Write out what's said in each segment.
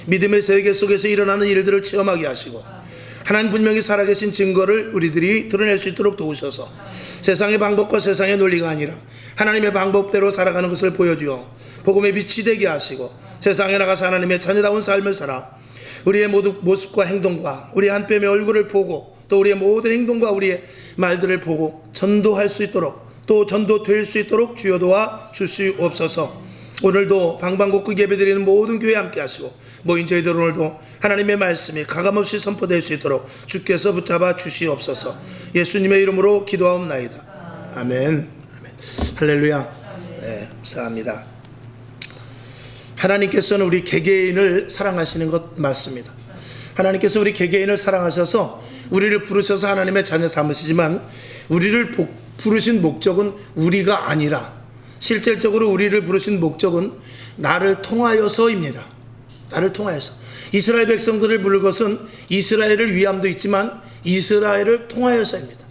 믿음의 세계 속에서 일어나는 일들을 체험하게 하시고 하나님 분명히 살아계신 증거를 우리들이 드러낼 수 있도록 도우셔서 세상의 방법과 세상의 논리가 아니라 하나님의 방법대로 살아가는 것을 보여주어 복음의 빛이 되게 하시고 세상에 나가서 하나님의 자녀다운 삶을 살아 우리의 모든 모습과 행동과 우리 한 뼘의 얼굴을 보고 또 우리의 모든 행동과 우리의 말들을 보고 전도할 수 있도록 또 전도될 수 있도록 주여 도와 주시옵소서. 오늘도 방방곡곡 예배드리는 모든 교회 함께 하시고 모인 저희들 오늘도 하나님의 말씀이 가감없이 선포될 수 있도록 주께서 붙잡아 주시옵소서. 예수님의 이름으로 기도하옵나이다. 아멘. 아멘. 할렐루야. 네, 감사합니다. 하나님께서는 우리 개개인을 사랑하시는 것 맞습니다. 하나님께서 우리 개개인을 사랑하셔서 우리를 부르셔서 하나님의 자녀 삼으시지만 우리를 부르신 목적은 우리가 아니라 실질적으로 우리를 부르신 목적은 나를 통하여서입니다. 나를 통하여서. 이스라엘 백성들을 부를 것은 이스라엘을 위함도 있지만 이스라엘을 통하여서입니다.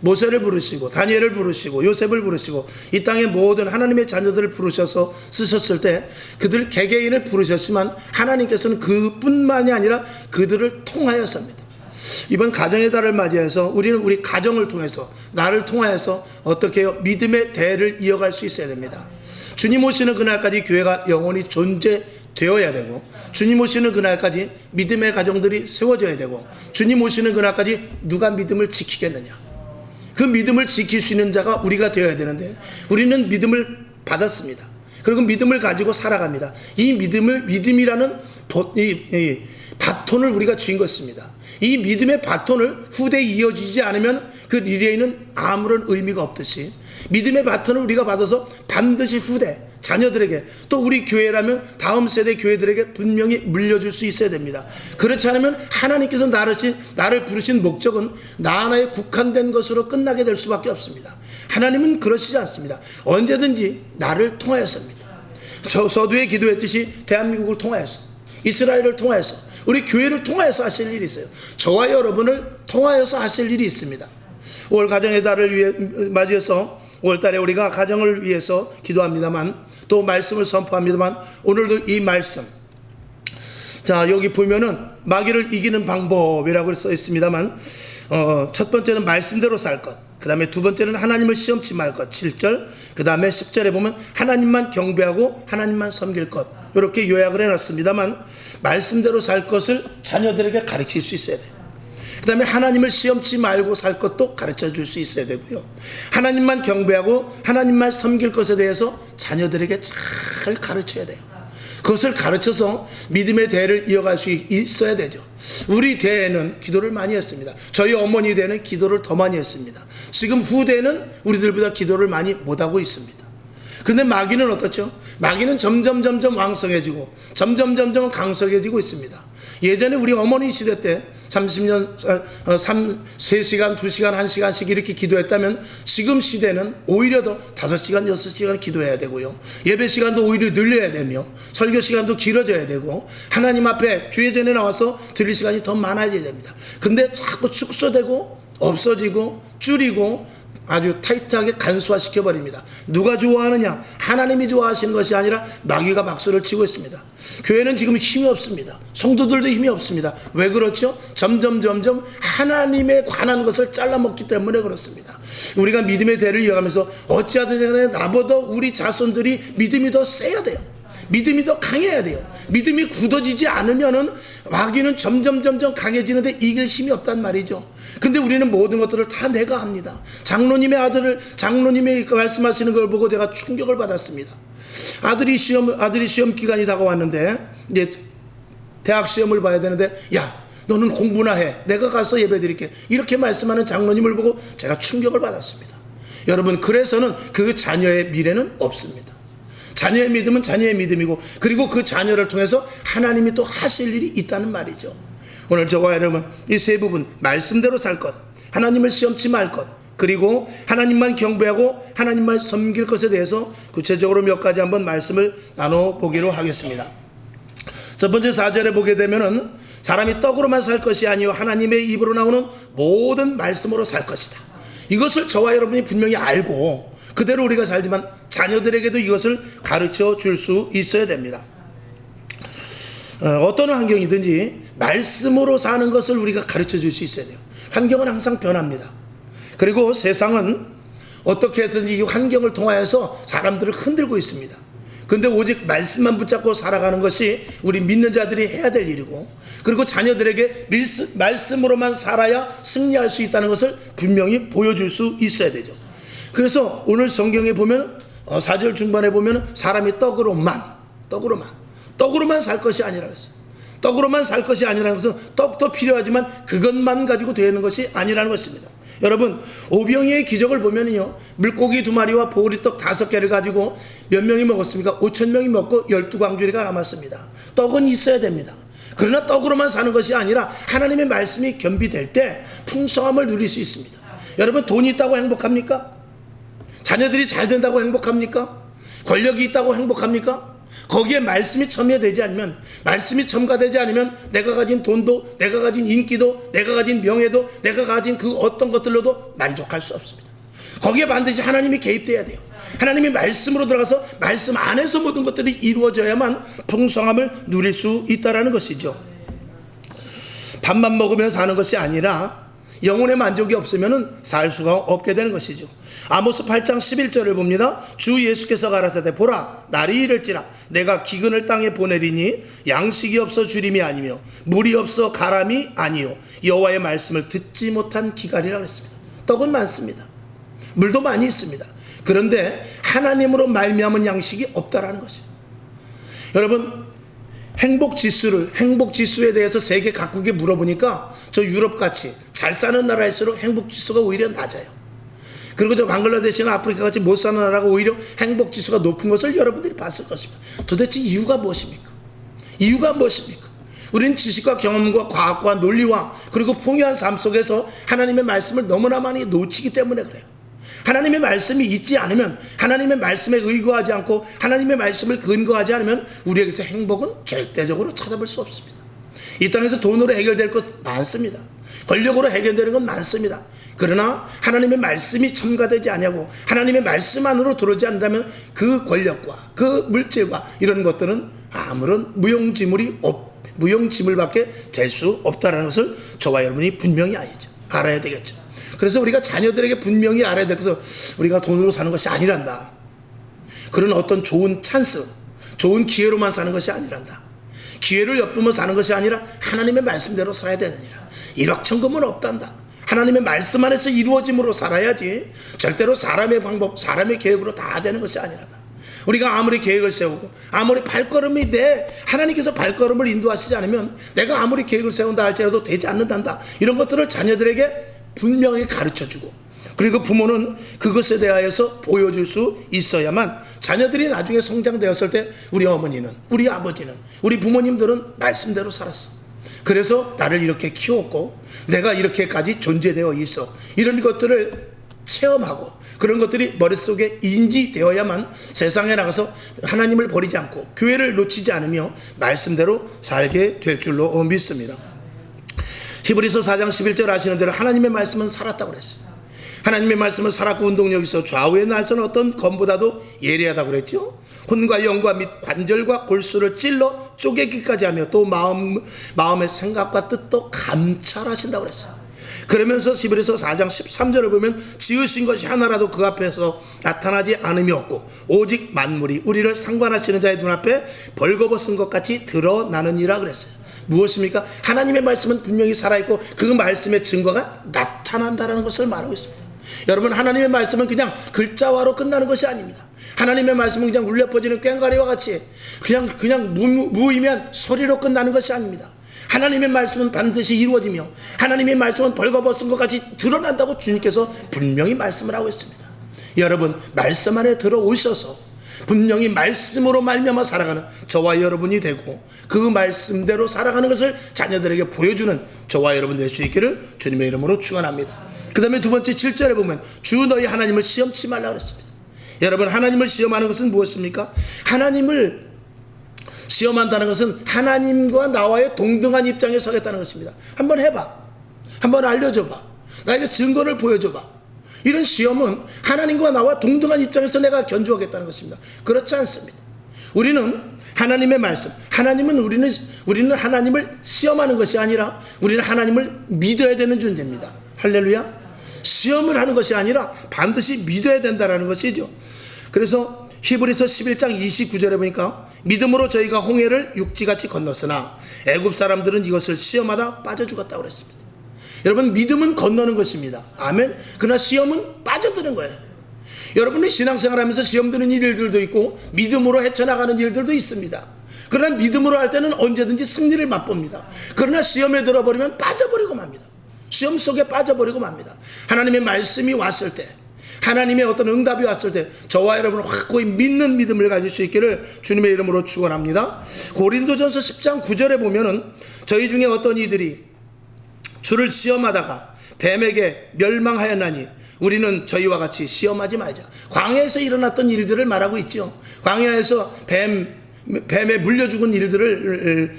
모세를 부르시고 다니엘을 부르시고 요셉을 부르시고 이 땅의 모든 하나님의 자녀들을 부르셔서 쓰셨을 때 그들 개개인을 부르셨지만 하나님께서는 그뿐만이 아니라 그들을 통하여서입니다. 이번 가정의 달을 맞이해서 우리는 우리 가정을 통해서 나를 통하여서 어떻게 해요? 믿음의 대를 이어갈 수 있어야 됩니다. 주님 오시는 그날까지 교회가 영원히 존재되어야 되고 주님 오시는 그날까지 믿음의 가정들이 세워져야 되고 주님 오시는 그날까지 누가 믿음을 지키겠느냐. 그 믿음을 지킬 수 있는 자가 우리가 되어야 되는데 우리는 믿음을 받았습니다. 그리고 믿음을 가지고 살아갑니다. 이 믿음이라는 바톤을 우리가 쥔 것입니다. 이 믿음의 바톤을 후대에 이어지지 않으면 그 리레이는 아무런 의미가 없듯이 믿음의 바톤을 우리가 받아서 반드시 후대 자녀들에게 또 우리 교회라면 다음 세대 교회들에게 분명히 물려줄 수 있어야 됩니다. 그렇지 않으면 하나님께서 나를 부르신 목적은 나 하나에 국한된 것으로 끝나게 될 수밖에 없습니다. 하나님은 그러시지 않습니다. 언제든지 나를 통하였습니다. 서두에 기도했듯이 대한민국을 통하여서 이스라엘을 통하여서 우리 교회를 통하여서 하실 일이 있어요. 저와 여러분을 통하여서 하실 일이 있습니다. 5월 가정의 달을 맞이해서 5월달에 우리가 가정을 위해서 기도합니다만 또 말씀을 선포합니다만 오늘도 이 말씀 자 여기 보면은 마귀를 이기는 방법이라고 써 있습니다만 첫 번째는 말씀대로 살 것, 그 다음에 두 번째는 하나님을 시험치 말 것 7절, 그 다음에 10절에 보면 하나님만 경배하고 하나님만 섬길 것 이렇게 요약을 해놨습니다만 말씀대로 살 것을 자녀들에게 가르칠 수 있어야 돼요. 그 다음에 하나님을 시험치 말고 살 것도 가르쳐 줄 수 있어야 되고요. 하나님만 경배하고 하나님만 섬길 것에 대해서 자녀들에게 잘 가르쳐야 돼요. 그것을 가르쳐서 믿음의 대를 이어갈 수 있어야 되죠. 우리 대에는 기도를 많이 했습니다. 저희 어머니 대는 기도를 더 많이 했습니다. 지금 후대는 우리들보다 기도를 많이 못하고 있습니다. 그런데 마귀는 어떻죠? 마귀는 점점 왕성해지고 점점 강성해지고 있습니다. 예전에 우리 어머니 시대 때 30년 3시간 2시간 1시간씩 이렇게 기도했다면 지금 시대는 오히려 더 5시간 6시간 기도해야 되고요. 예배 시간도 오히려 늘려야 되며 설교 시간도 길어져야 되고 하나님 앞에 주예전에 나와서 들릴 시간이 더 많아져야 됩니다. 근데 자꾸 축소되고 없어지고 줄이고 아주 타이트하게 간소화시켜버립니다. 누가 좋아하느냐? 하나님이 좋아하시는 것이 아니라 마귀가 박수를 치고 있습니다. 교회는 지금 힘이 없습니다. 성도들도 힘이 없습니다. 왜 그렇죠? 점점 하나님에 관한 것을 잘라먹기 때문에 그렇습니다. 우리가 믿음의 대를 이어가면서 어찌하든 간에 나보다 우리 자손들이 믿음이 더 세야 돼요. 믿음이 더 강해야 돼요. 믿음이 굳어지지 않으면은 마귀는 점점 강해지는데 이길 힘이 없단 말이죠. 근데 우리는 모든 것들을 다 내가 합니다. 장로님의 말씀하시는 걸 보고 제가 충격을 받았습니다. 아들이 시험 기간이 다가왔는데 이제 대학 시험을 봐야 되는데 야 너는 공부나 해. 내가 가서 예배 드릴게. 이렇게 말씀하는 장로님을 보고 제가 충격을 받았습니다. 여러분 그래서는 그 자녀의 미래는 없습니다. 자녀의 믿음은 자녀의 믿음이고 그리고 그 자녀를 통해서 하나님이 또 하실 일이 있다는 말이죠. 오늘 저와 여러분 이 세 부분 말씀대로 살 것, 하나님을 시험치 말 것, 그리고 하나님만 경배하고 하나님만 섬길 것에 대해서 구체적으로 몇 가지 한번 말씀을 나눠보기로 하겠습니다. 첫 번째 4절에 보게 되면은 사람이 떡으로만 살 것이 아니요 하나님의 입으로 나오는 모든 말씀으로 살 것이다. 이것을 저와 여러분이 분명히 알고 그대로 우리가 살지만 자녀들에게도 이것을 가르쳐 줄 수 있어야 됩니다. 어떤 환경이든지 말씀으로 사는 것을 우리가 가르쳐 줄 수 있어야 돼요. 환경은 항상 변합니다. 그리고 세상은 어떻게 해서든지 이 환경을 통하여서 사람들을 흔들고 있습니다. 근데 오직 말씀만 붙잡고 살아가는 것이 우리 믿는 자들이 해야 될 일이고, 그리고 자녀들에게 말씀으로만 살아야 승리할 수 있다는 것을 분명히 보여줄 수 있어야 되죠. 그래서 오늘 성경에 보면 4절 중반에 보면 사람이 떡으로만 살 것이 아니라 그랬어요. 떡으로만 살 것이 아니라는 것은 떡도 필요하지만 그것만 가지고 되는 것이 아니라는 것입니다. 여러분, 오병이의 기적을 보면요, 물고기 2마리와 보리떡 5개를 가지고 몇 명이 먹었습니까? 5,000명이 먹고 12광주리가 남았습니다. 떡은 있어야 됩니다. 그러나 떡으로만 사는 것이 아니라 하나님의 말씀이 겸비될 때 풍성함을 누릴 수 있습니다. 여러분, 돈이 있다고 행복합니까? 자녀들이 잘 된다고 행복합니까? 권력이 있다고 행복합니까? 거기에 말씀이 첨예되지 않으면, 말씀이 첨가되지 않으면 내가 가진 돈도, 내가 가진 인기도, 내가 가진 명예도, 내가 가진 그 어떤 것들로도 만족할 수 없습니다. 거기에 반드시 하나님이 개입돼야 돼요. 하나님이 말씀으로 들어가서 말씀 안에서 모든 것들이 이루어져야만 풍성함을 누릴 수 있다는 것이죠. 밥만 먹으면 사는 것이 아니라 영혼의 만족이 없으면 살 수가 없게 되는 것이죠. 아모스 8장 11절을 봅니다. 주 예수께서 가라사대 보라 날이 이를지라 내가 기근을 땅에 보내리니 양식이 없어 주림이 아니며 물이 없어 가람이 아니요 여호와의 말씀을 듣지 못한 기갈이라 그랬습니다. 떡은 많습니다. 물도 많이 있습니다. 그런데 하나님으로 말미암은 양식이 없다라는 것이죠. 여러분, 행복지수에 대해서 세계 각국에 물어보니까 저 유럽같이 잘 사는 나라일수록 행복지수가 오히려 낮아요. 그리고 저 방글라데시나 아프리카같이 못 사는 나라가 오히려 행복지수가 높은 것을 여러분들이 봤을 것입니다. 도대체 이유가 무엇입니까? 우리는 지식과 경험과 과학과 논리와 그리고 풍요한 삶 속에서 하나님의 말씀을 너무나 많이 놓치기 때문에 그래요. 하나님의 말씀이 있지 않으면, 하나님의 말씀에 의거하지 않고 하나님의 말씀을 근거하지 않으면 우리에게서 행복은 절대적으로 찾아볼 수 없습니다. 이 땅에서 돈으로 해결될 것 많습니다. 권력으로 해결되는 건 많습니다. 그러나 하나님의 말씀이 첨가되지 않냐고, 하나님의 말씀 안으로 들어오지 않는다면 그 권력과 그 물질과 이런 것들은 아무런 무용지물밖에 될 수 없다는 것을 저와 여러분이 분명히 알아야 되겠죠. 그래서 우리가 자녀들에게 분명히 알아야 될 것은 우리가 돈으로 사는 것이 아니란다. 그런 어떤 좋은 찬스, 좋은 기회로만 사는 것이 아니란다. 기회를 엿보며 사는 것이 아니라 하나님의 말씀대로 살아야 되느니라. 일확천금은 없단다. 하나님의 말씀 안에서 이루어짐으로 살아야지 절대로 사람의 방법, 사람의 계획으로 다 되는 것이 아니라다. 우리가 아무리 계획을 세우고 아무리 발걸음이 하나님께서 발걸음을 인도하시지 않으면 내가 아무리 계획을 세운다 할지라도 되지 않는단다. 이런 것들을 자녀들에게 분명히 가르쳐주고, 그리고 부모는 그것에 대하여서 보여줄 수 있어야만 자녀들이 나중에 성장되었을 때 우리 어머니는, 우리 아버지는, 우리 부모님들은 말씀대로 살았어. 그래서 나를 이렇게 키웠고 내가 이렇게까지 존재되어 있어. 이런 것들을 체험하고 그런 것들이 머릿속에 인지되어야만 세상에 나가서 하나님을 버리지 않고 교회를 놓치지 않으며 말씀대로 살게 될 줄로 믿습니다. 히브리서 4장 11절 아시는 대로 하나님의 말씀은 살았다고 그랬어요. 하나님의 말씀은 살았고 운동력이 있어 좌우의 날선 어떤 검보다도 예리하다고 그랬죠. 혼과 영과 및 관절과 골수를 찔러 쪼개기까지 하며 또 마음의 생각과 뜻도 감찰하신다고 그랬어요. 그러면서 히브리서 4장 13절을 보면 지으신 것이 하나라도 그 앞에서 나타나지 않음이 없고 오직 만물이 우리를 상관하시는 자의 눈앞에 벌거벗은 것 같이 드러나느니라 그랬어요. 무엇입니까? 하나님의 말씀은 분명히 살아있고 그 말씀의 증거가 나타난다는 것을 말하고 있습니다. 여러분, 하나님의 말씀은 그냥 글자화로 끝나는 것이 아닙니다. 하나님의 말씀은 그냥 울려 퍼지는 꽹과리와 같이 그냥 무의미한 소리로 끝나는 것이 아닙니다. 하나님의 말씀은 반드시 이루어지며 하나님의 말씀은 벌거벗은 것 같이 드러난다고 주님께서 분명히 말씀을 하고 있습니다. 여러분, 말씀 안에 들어오셔서 분명히 말씀으로 말미암아 살아가는 저와 여러분이 되고 그 말씀대로 살아가는 것을 자녀들에게 보여주는 저와 여러분 될 수 있기를 주님의 이름으로 축원합니다. 그 다음에 두 번째 7절에 보면 주 너희 하나님을 시험치 말라 그랬습니다. 여러분, 하나님을 시험하는 것은 무엇입니까? 하나님을 시험한다는 것은 하나님과 나와의 동등한 입장에 서겠다는 것입니다. 한번 해봐, 한번 알려줘봐, 나에게 증거를 보여줘봐. 이런 시험은 하나님과 나와 동등한 입장에서 내가 견주하겠다는 것입니다. 그렇지 않습니다. 우리는 하나님의 말씀, 우리는 하나님을 시험하는 것이 아니라 우리는 하나님을 믿어야 되는 존재입니다. 할렐루야. 시험을 하는 것이 아니라 반드시 믿어야 된다는 것이죠. 그래서 히브리서 11장 29절에 보니까 믿음으로 저희가 홍해를 육지같이 건넜으나 애굽 사람들은 이것을 시험하다 빠져 죽었다고 그랬습니다. 여러분, 믿음은 건너는 것입니다. 아멘. 그러나 시험은 빠져드는 거예요. 여러분이 신앙생활하면서 시험 드는 일들도 있고 믿음으로 헤쳐나가는 일들도 있습니다. 그러나 믿음으로 할 때는 언제든지 승리를 맛봅니다. 그러나 시험에 들어버리면 빠져버리고 맙니다. 시험 속에 빠져버리고 맙니다. 하나님의 말씀이 왔을 때, 하나님의 어떤 응답이 왔을 때 저와 여러분은 확고히 믿는 믿음을 가질 수 있기를 주님의 이름으로 축원합니다. 고린도전서 10장 9절에 보면은 저희 중에 어떤 이들이 주를 시험하다가 뱀에게 멸망하였나니 우리는 저희와 같이 시험하지 말자. 광야에서 일어났던 일들을 말하고 있죠. 광야에서 뱀에 물려 죽은 일들을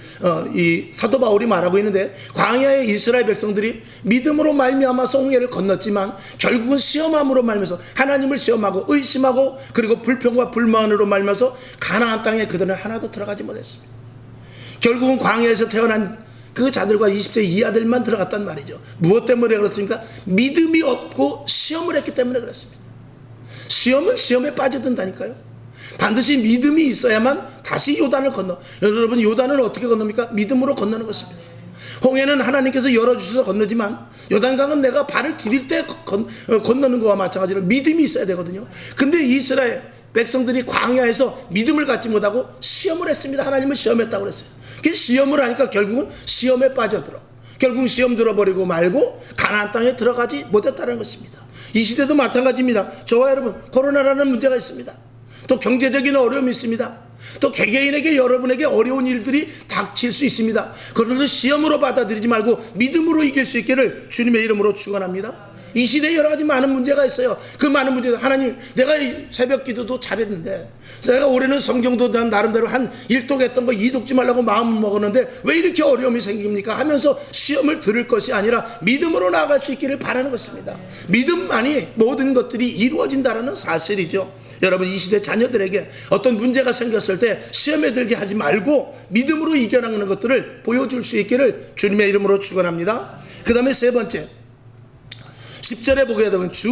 이 사도 바울이 말하고 있는데, 광야의 이스라엘 백성들이 믿음으로 말미암아서 홍해를 건넜지만 결국은 시험함으로 말미암아서 하나님을 시험하고 의심하고 그리고 불평과 불만으로 말미암아서 가나안 땅에 그들은 하나도 들어가지 못했습니다. 결국은 광야에서 태어난 그 자들과 20세 이하들만 들어갔단 말이죠. 무엇 때문에 그렇습니까? 믿음이 없고 시험을 했기 때문에 그렇습니다. 시험은 시험에 빠져든다니까요. 반드시 믿음이 있어야만 다시 요단을 건너. 여러분, 요단을 어떻게 건넙니까? 믿음으로 건너는 것입니다. 홍해는 하나님께서 열어주셔서 건너지만 요단강은 내가 발을 디딜 때 건너는 것과 마찬가지로 믿음이 있어야 되거든요. 근데 이스라엘 백성들이 광야에서 믿음을 갖지 못하고 시험을 했습니다. 하나님을 시험했다고 그랬어요. 그 시험을 하니까 결국은 시험에 빠져들어. 결국은 시험 들어버리고 말고 가나안 땅에 들어가지 못했다는 것입니다. 이 시대도 마찬가지입니다. 저와 여러분, 코로나라는 문제가 있습니다. 또 경제적인 어려움이 있습니다. 또 개개인에게 여러분에게 어려운 일들이 닥칠 수 있습니다. 그것을 시험으로 받아들이지 말고 믿음으로 이길 수 있기를 주님의 이름으로 축원합니다. 이 시대에 여러 가지 많은 문제가 있어요. 그 많은 문제들, 하나님, 내가 새벽 기도도 잘했는데, 내가 올해는 성경도 나름대로 한 1독 했던 거 2독지 말라고 마음을 먹었는데 왜 이렇게 어려움이 생깁니까? 하면서 시험을 들을 것이 아니라 믿음으로 나아갈 수 있기를 바라는 것입니다. 믿음만이 모든 것들이 이루어진다는 사실이죠. 여러분, 이 시대 자녀들에게 어떤 문제가 생겼을 때 시험에 들게 하지 말고 믿음으로 이겨나가는 것들을 보여줄 수 있기를 주님의 이름으로 축원합니다. 그 다음에 세 번째, 10절에 보게 되면 주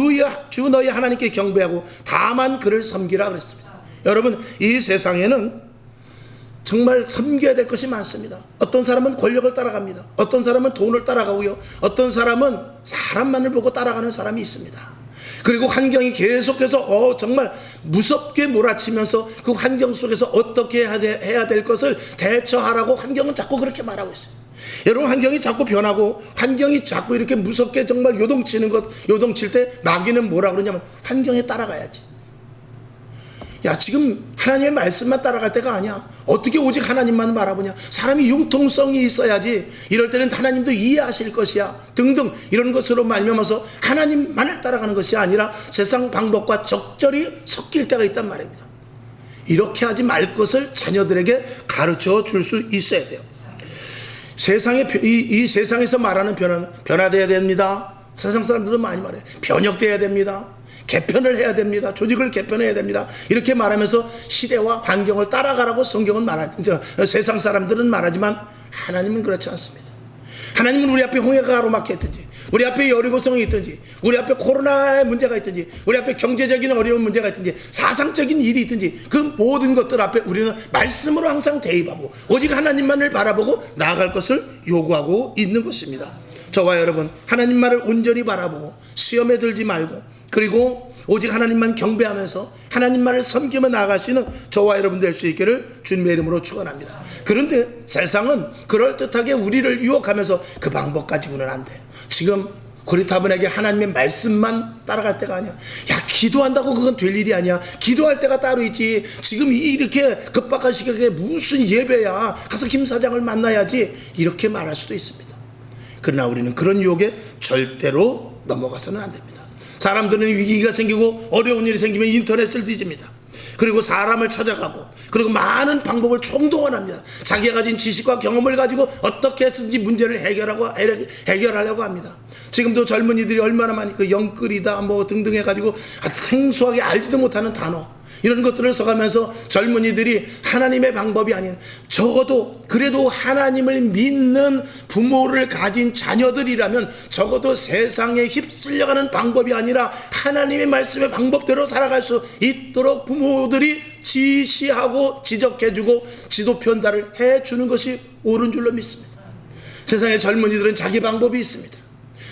너희 하나님께 경배하고 다만 그를 섬기라 그랬습니다. 여러분, 이 세상에는 정말 섬겨야 될 것이 많습니다. 어떤 사람은 권력을 따라갑니다. 어떤 사람은 돈을 따라가고요. 어떤 사람은 사람만을 보고 따라가는 사람이 있습니다. 그리고 환경이 계속해서 정말 무섭게 몰아치면서 그 환경 속에서 어떻게 해야 될 것을 대처하라고 환경은 자꾸 그렇게 말하고 있어요. 여러분, 환경이 자꾸 변하고 환경이 자꾸 이렇게 무섭게 정말 요동칠 때 마귀는 뭐라 그러냐면 환경에 따라가야지. 야, 지금 하나님의 말씀만 따라갈 때가 아니야. 어떻게 오직 하나님만 바라보냐. 사람이 융통성이 있어야지. 이럴 때는 하나님도 이해하실 것이야 등등 이런 것으로 말미암아서 하나님만을 따라가는 것이 아니라 세상 방법과 적절히 섞일 때가 있단 말입니다. 이렇게 하지 말 것을 자녀들에게 가르쳐 줄 수 있어야 돼요. 이 세상에서 말하는 변화되어야 됩니다. 세상 사람들은 많이 말해요. 변혁되어야 됩니다. 개편을 해야 됩니다. 조직을 개편해야 됩니다. 이렇게 말하면서 시대와 환경을 따라가라고 성경은 세상 사람들은 말하지만 하나님은 그렇지 않습니다. 하나님은 우리 앞에 홍해가 가로막혀 있든지, 우리 앞에 여리고성이 있든지, 우리 앞에 코로나의 문제가 있든지, 우리 앞에 경제적인 어려운 문제가 있든지, 사상적인 일이 있든지, 그 모든 것들 앞에 우리는 말씀으로 항상 대입하고 오직 하나님만을 바라보고 나아갈 것을 요구하고 있는 것입니다. 저와 여러분, 하나님만을 온전히 바라보고 시험에 들지 말고, 그리고 오직 하나님만 경배하면서 하나님만을 섬기며 나아갈 수 있는 저와 여러분 될 수 있기를 주님의 이름으로 축원합니다. 그런데 세상은 그럴듯하게 우리를 유혹하면서 그 방법 가지고는 안 돼. 지금 고리타분에게 하나님의 말씀만 따라갈 때가 아니야. 야, 기도한다고 그건 될 일이 아니야. 기도할 때가 따로 있지. 지금 이렇게 급박한 시각에 무슨 예배야. 가서 김 사장을 만나야지. 이렇게 말할 수도 있습니다. 그러나 우리는 그런 유혹에 절대로 넘어가서는 안 됩니다. 사람들은 위기가 생기고 어려운 일이 생기면 인터넷을 뒤집니다. 그리고 사람을 찾아가고, 그리고 많은 방법을 총동원합니다. 자기가 가진 지식과 경험을 가지고 어떻게 해서든지 문제를 해결하려고 합니다. 지금도 젊은이들이 얼마나 많이 그 영끌이다 뭐 등등 해가지고 생소하게 알지도 못하는 단어, 이런 것들을 써가면서 젊은이들이 하나님의 방법이 아닌, 적어도 그래도 하나님을 믿는 부모를 가진 자녀들이라면 적어도 세상에 휩쓸려가는 방법이 아니라 하나님의 말씀의 방법대로 살아갈 수 있도록 부모들이 지시하고 지적해주고 지도 편달을 해주는 것이 옳은 줄로 믿습니다. 세상의 젊은이들은 자기 방법이 있습니다.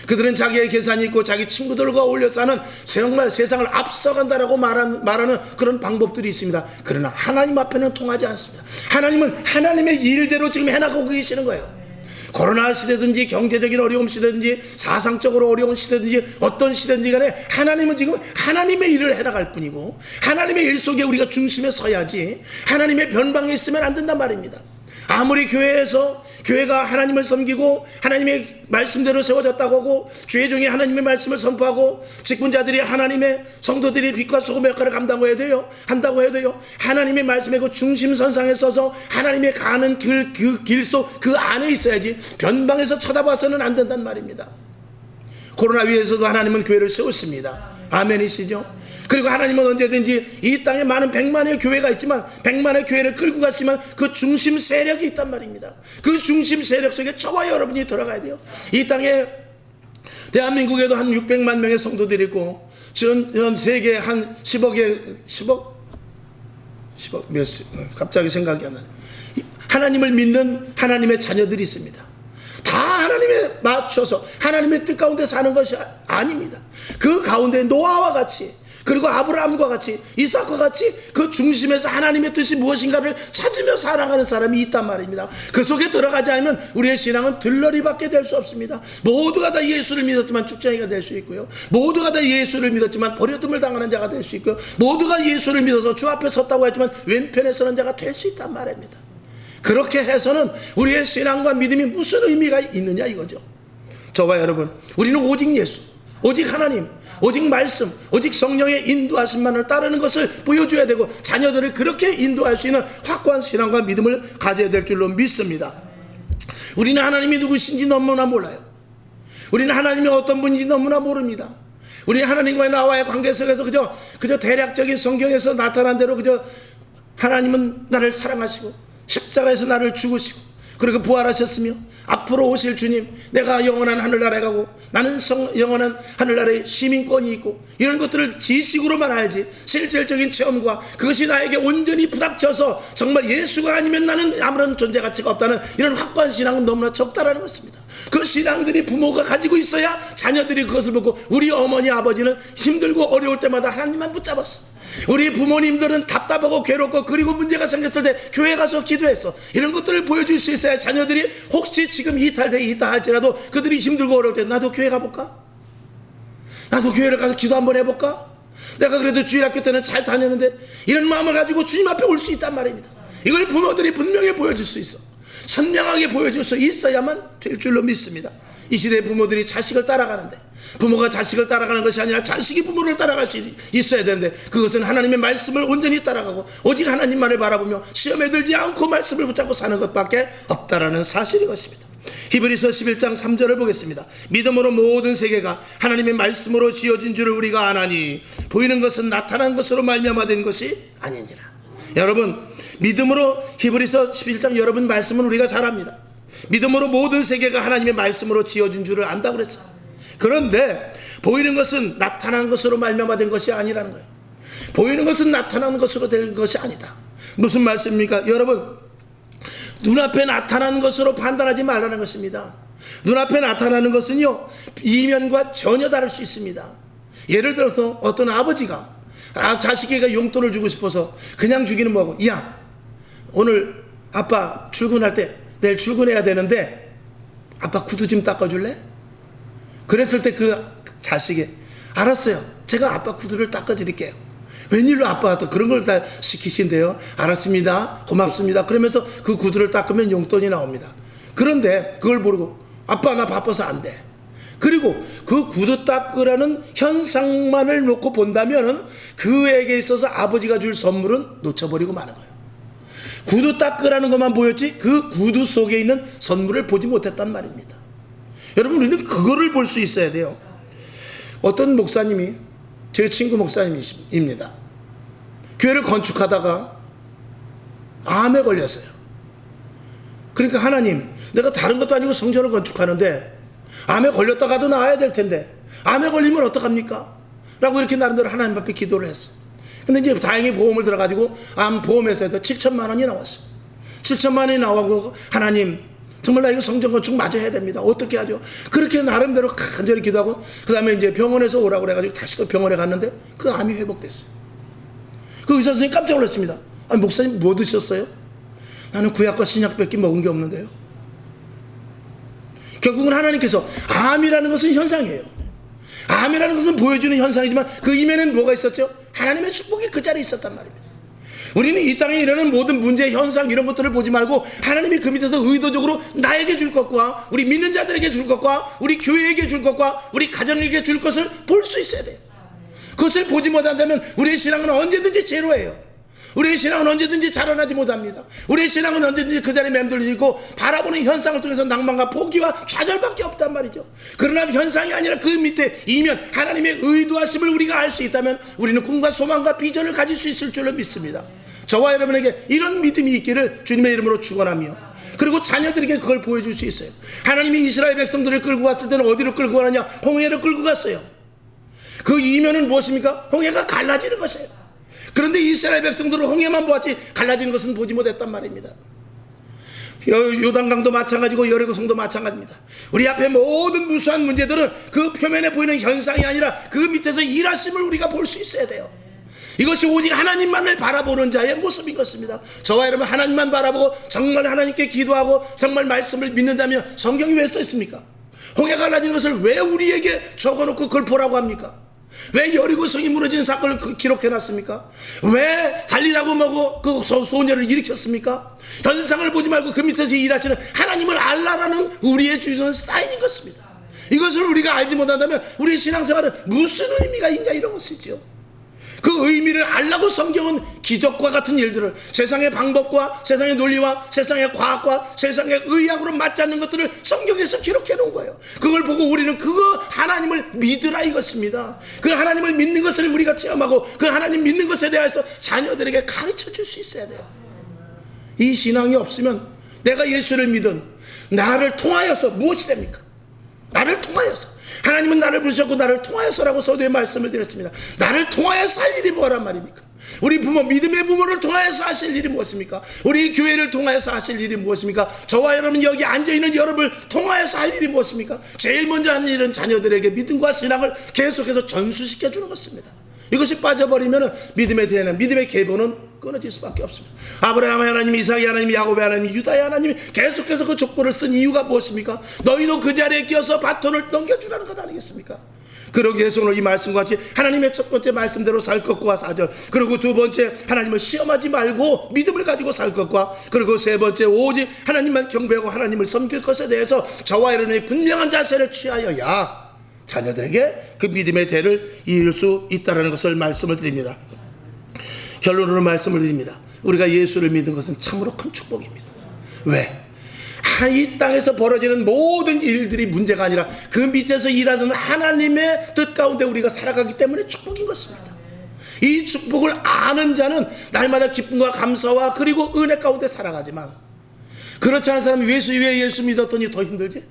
그들은 자기의 계산이 있고 자기 친구들과 어울려 사는 정말 세상을 앞서간다라고 말하는 그런 방법들이 있습니다. 그러나 하나님 앞에는 통하지 않습니다. 하나님은 하나님의 일대로 지금 해나가고 계시는 거예요. 코로나 시대든지 경제적인 어려움 시대든지 사상적으로 어려운 시대든지 어떤 시대든지 간에 하나님은 지금 하나님의 일을 해나갈 뿐이고, 하나님의 일 속에 우리가 중심에 서야지 하나님의 변방에 있으면 안 된단 말입니다. 아무리 교회가 하나님을 섬기고 하나님의 말씀대로 세워졌다고 하고 주의 종이 하나님의 말씀을 선포하고 직분자들이 하나님의 성도들이 빛과 소금의 역할을 한다고 해도요, 하나님의 말씀의 그 중심선상에 서서 하나님의 가는 그 길 속 그 안에 있어야지 변방에서 쳐다봐서는 안 된단 말입니다. 코로나 위에서도 하나님은 교회를 세웠습니다. 아멘이시죠? 그리고 하나님은 언제든지 이 땅에 많은 100만의 교회가 있지만 100만의 교회를 끌고 가시면 그 중심 세력이 있단 말입니다. 그 중심 세력 속에 저와 여러분이 들어가야 돼요. 이 땅에 대한민국에도 한 600만 명의 성도들이 있고 전 세계 한 10억 갑자기 생각이 안 나요. 하나님을 믿는 하나님의 자녀들이 있습니다. 다 하나님에 맞춰서 하나님의 뜻 가운데 사는 것이 아닙니다. 그 가운데 노아와 같이, 그리고 아브라함과 같이, 이삭과 같이 그 중심에서 하나님의 뜻이 무엇인가를 찾으며 살아가는 사람이 있단 말입니다. 그 속에 들어가지 않으면 우리의 신앙은 들러리밖에 될 수 없습니다. 모두가 다 예수를 믿었지만 죽장이가 될 수 있고요, 모두가 다 예수를 믿었지만 버려둠을 당하는 자가 될 수 있고요, 모두가 예수를 믿어서 주 앞에 섰다고 하지만 왼편에 서는 자가 될 수 있단 말입니다. 그렇게 해서는 우리의 신앙과 믿음이 무슨 의미가 있느냐 이거죠. 저와 여러분, 우리는 오직 예수, 오직 하나님, 오직 말씀, 오직 성령의 인도하심만을 따르는 것을 보여줘야 되고, 자녀들을 그렇게 인도할 수 있는 확고한 신앙과 믿음을 가져야 될 줄로 믿습니다. 우리는 하나님이 누구신지 너무나 몰라요. 우리는 하나님이 어떤 분인지 너무나 모릅니다. 우리는 하나님과의 나와의 관계 속에서 그저 대략적인 성경에서 나타난 대로 그저 하나님은 나를 사랑하시고 십자가에서 나를 죽으시고 그리고 부활하셨으며 앞으로 오실 주님, 내가 영원한 하늘나라에 가고 나는 영원한 하늘나라의 시민권이 있고, 이런 것들을 지식으로만 알지 실질적인 체험과 그것이 나에게 온전히 부닥쳐서 정말 예수가 아니면 나는 아무런 존재 가치가 없다는 이런 확고한 신앙은 너무나 적다라는 것입니다. 그 신앙들이 부모가 가지고 있어야 자녀들이 그것을 보고, 우리 어머니 아버지는 힘들고 어려울 때마다 하나님만 붙잡았어. 우리 부모님들은 답답하고 괴롭고 그리고 문제가 생겼을 때 교회 가서 기도했어. 이런 것들을 보여줄 수 있어야 자녀들이 혹시 지금 이탈돼 있다 할지라도 그들이 힘들고 어려울 때 나도 교회 가볼까? 나도 교회를 가서 기도 한번 해볼까? 내가 그래도 주일학교 때는 잘 다녔는데, 이런 마음을 가지고 주님 앞에 올 수 있단 말입니다. 이걸 부모들이 분명히 보여줄 수 있어. 선명하게 보여줄 수 있어야만 될 줄로 믿습니다. 이 시대의 부모들이 자식을 따라가는데, 부모가 자식을 따라가는 것이 아니라 자식이 부모를 따라갈 수 있어야 되는데, 그것은 하나님의 말씀을 온전히 따라가고 오직 하나님만을 바라보며 시험에 들지 않고 말씀을 붙잡고 사는 것밖에 없다라는 사실인 것입니다. 히브리서 11장 3절을 보겠습니다. 믿음으로 모든 세계가 하나님의 말씀으로 지어진 줄을 우리가 아나니 보이는 것은 나타난 것으로 말미암아된 것이 아니니라. 여러분, 믿음으로, 히브리서 11장 여러분 말씀은 우리가 잘 압니다. 믿음으로 모든 세계가 하나님의 말씀으로 지어진 줄을 안다고 그랬어요. 그런데 보이는 것은 나타난 것으로 말미암아된 것이 아니라는 거예요. 보이는 것은 나타난 것으로 된 것이 아니다. 무슨 말씀입니까? 여러분, 눈앞에 나타나는 것으로 판단하지 말라는 것입니다. 눈앞에 나타나는 것은요, 이면과 전혀 다를 수 있습니다. 예를 들어서 어떤 아버지가 자식에게 용돈을 주고 싶어서 그냥 주기는 뭐고, 야, 오늘 아빠 출근할 때 내일 출근해야 되는데 아빠 구두 좀 닦아줄래? 그랬을 때 그 자식이, 알았어요, 제가 아빠 구두를 닦아드릴게요. 웬일로 아빠가 또 그런 걸 다 시키신대요. 알았습니다, 고맙습니다. 그러면서 그 구두를 닦으면 용돈이 나옵니다. 그런데 그걸 모르고, 아빠 나 바빠서 안 돼. 그리고 그 구두 닦으라는 현상만을 놓고 본다면 그에게 있어서 아버지가 줄 선물은 놓쳐버리고 마는 거예요. 구두 닦으라는 것만 보였지 그 구두 속에 있는 선물을 보지 못했단 말입니다. 여러분, 우리는 그거를 볼 수 있어야 돼요. 어떤 목사님이, 제 친구 목사님입니다. 교회를 건축하다가 암에 걸렸어요. 그러니까 하나님, 내가 다른 것도 아니고 성전을 건축하는데 암에 걸렸다가도 나아야 될 텐데 암에 걸리면 어떡합니까? 라고 이렇게 나름대로 하나님 앞에 기도를 했어. 근데 이제 다행히 보험을 들어가지고 암 보험회사에서 7천만 원이 나왔어. 7천만 원이 나오고, 하나님 정말 나 이거 성전 건축 마저 해야 됩니다. 어떻게 하죠? 그렇게 나름대로 간절히 기도하고, 그 다음에 이제 병원에서 오라고 그래가지고 다시 또 병원에 갔는데 그 암이 회복됐어. 그 의사 선생님 깜짝 놀랐습니다. 아니, 목사님 뭐 드셨어요? 나는 구약과 신약밖에 먹은 게 없는데요. 결국은 하나님께서, 암이라는 것은 현상이에요. 암이라는 것은 보여주는 현상이지만 그 이면에는 뭐가 있었죠? 하나님의 축복이 그 자리에 있었단 말입니다. 우리는 이 땅에 일어나는 모든 문제, 현상 이런 것들을 보지 말고 하나님이 그 밑에서 의도적으로 나에게 줄 것과 우리 믿는 자들에게 줄 것과 우리 교회에게 줄 것과 우리 가정에게 줄 것을 볼 수 있어야 돼요. 그것을 보지 못한다면 우리의 신앙은 언제든지 제로예요. 우리의 신앙은 언제든지 자라나지 못합니다. 우리의 신앙은 언제든지 그 자리에 맴돌리고 바라보는 현상을 통해서 낭만과 포기와 좌절밖에 없단 말이죠. 그러나 현상이 아니라 그 밑에 이면 하나님의 의도하심을 우리가 알 수 있다면 우리는 꿈과 소망과 비전을 가질 수 있을 줄로 믿습니다. 저와 여러분에게 이런 믿음이 있기를 주님의 이름으로 축원하며, 그리고 자녀들에게 그걸 보여줄 수 있어요. 하나님이 이스라엘 백성들을 끌고 갔을 때는 어디로 끌고 가느냐? 홍해를 끌고 갔어요. 그 이면은 무엇입니까? 홍해가 갈라지는 것이에요. 그런데 이스라엘 백성들은 홍해만 보았지 갈라지는 것은 보지 못했단 말입니다. 요단강도 마찬가지고 여리고성도 마찬가지입니다. 우리 앞에 모든 무수한 문제들은 그 표면에 보이는 현상이 아니라 그 밑에서 일하심을 우리가 볼 수 있어야 돼요. 이것이 오직 하나님만을 바라보는 자의 모습인 것입니다. 저와 여러분 하나님만 바라보고 정말 하나님께 기도하고 정말 말씀을 믿는다면 성경이 왜 써 있습니까? 홍해가 갈라지는 것을 왜 우리에게 적어놓고 그걸 보라고 합니까? 왜 여리고성이 무너진 사건을 기록해놨습니까? 왜 달리라고 뭐고 그 소녀를 일으켰습니까? 현상을 보지 말고 그 밑에서 일하시는 하나님을 알라라는 우리의 주의는 사인인 것입니다. 이것을 우리가 알지 못한다면 우리 신앙생활은 무슨 의미가 있냐 이런 것이죠. 그 의미를 알라고 성경은 기적과 같은 일들을, 세상의 방법과 세상의 논리와 세상의 과학과 세상의 의학으로 맞지 않는 것들을 성경에서 기록해 놓은 거예요. 그걸 보고 우리는 그거 하나님을 믿으라 이것입니다. 그 하나님을 믿는 것을 우리가 체험하고 그 하나님 믿는 것에 대해서 자녀들에게 가르쳐 줄 수 있어야 돼요. 이 신앙이 없으면 내가 예수를 믿은 나를 통하여서 무엇이 됩니까? 나를 통하여서, 하나님은 나를 부르셨고 나를 통하여서라고 서두에 말씀을 드렸습니다. 나를 통하여서 할 일이 뭐란 말입니까? 우리 부모, 믿음의 부모를 통하여서 하실 일이 무엇입니까? 우리 교회를 통하여서 하실 일이 무엇입니까? 저와 여러분 여기 앉아있는 여러분을 통하여서 할 일이 무엇입니까? 제일 먼저 하는 일은 자녀들에게 믿음과 신앙을 계속해서 전수시켜주는 것입니다. 이것이 빠져버리면 믿음에 대한 믿음의 계보는 끊어질 수밖에 없습니다. 아브라함의 하나님, 이삭의 하나님, 야곱의 하나님, 유다의 하나님이 계속해서 그 족보를 쓴 이유가 무엇입니까? 너희도 그 자리에 끼어서 바톤을 넘겨주라는 것 아니겠습니까? 그러기 위해서 오늘 이 말씀과 같이 하나님의 첫 번째 말씀대로 살 것과 4절, 그리고 두 번째 하나님을 시험하지 말고 믿음을 가지고 살 것과, 그리고 세 번째 오직 하나님만 경배하고 하나님을 섬길 것에 대해서 저와 여러분의 분명한 자세를 취하여야 자녀들에게 그 믿음의 대를 이을 수 있다는 것을 말씀을 드립니다. 결론으로 말씀을 드립니다. 우리가 예수를 믿는 것은 참으로 큰 축복입니다. 왜? 이 땅에서 벌어지는 모든 일들이 문제가 아니라 그 밑에서 일하는 하나님의 뜻 가운데 우리가 살아가기 때문에 축복인 것입니다. 이 축복을 아는 자는 날마다 기쁨과 감사와 그리고 은혜 가운데 살아가지만, 그렇지 않은 사람이 왜 예수 믿었더니 더 힘들지?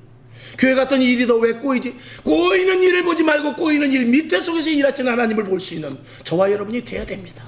교회 갔더니 일이 더 왜 꼬이지? 꼬이는 일을 보지 말고 꼬이는 일 밑에 속에서 일하시는 하나님을 볼 수 있는 저와 여러분이 되어야 됩니다.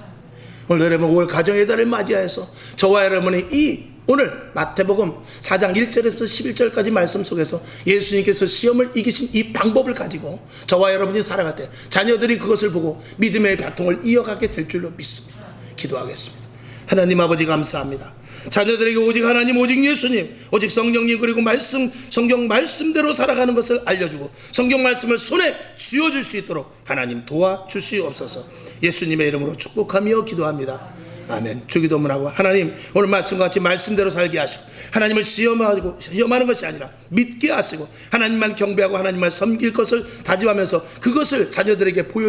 오늘 여러분 5월 가정의 달을 맞이해서 저와 여러분이 이 오늘 마태복음 4장 1절에서 11절까지 말씀 속에서 예수님께서 시험을 이기신 이 방법을 가지고 저와 여러분이 살아갈 때 자녀들이 그것을 보고 믿음의 바통을 이어가게 될 줄로 믿습니다. 기도하겠습니다. 하나님 아버지 감사합니다. 자녀들에게 오직 하나님, 오직 예수님, 오직 성령님, 그리고 말씀, 성경 말씀대로 살아가는 것을 알려주고 성경 말씀을 손에 쥐어줄 수 있도록 하나님 도와주시옵소서. 예수님의 이름으로 축복하며 기도합니다. 아멘. 주기도문하고 하나님 오늘 말씀과 같이 말씀대로 살게 하시고 하나님을 시험하는 것이 아니라 믿게 하시고 하나님만 경배하고 하나님만 섬길 것을 다짐하면서 그것을 자녀들에게 보여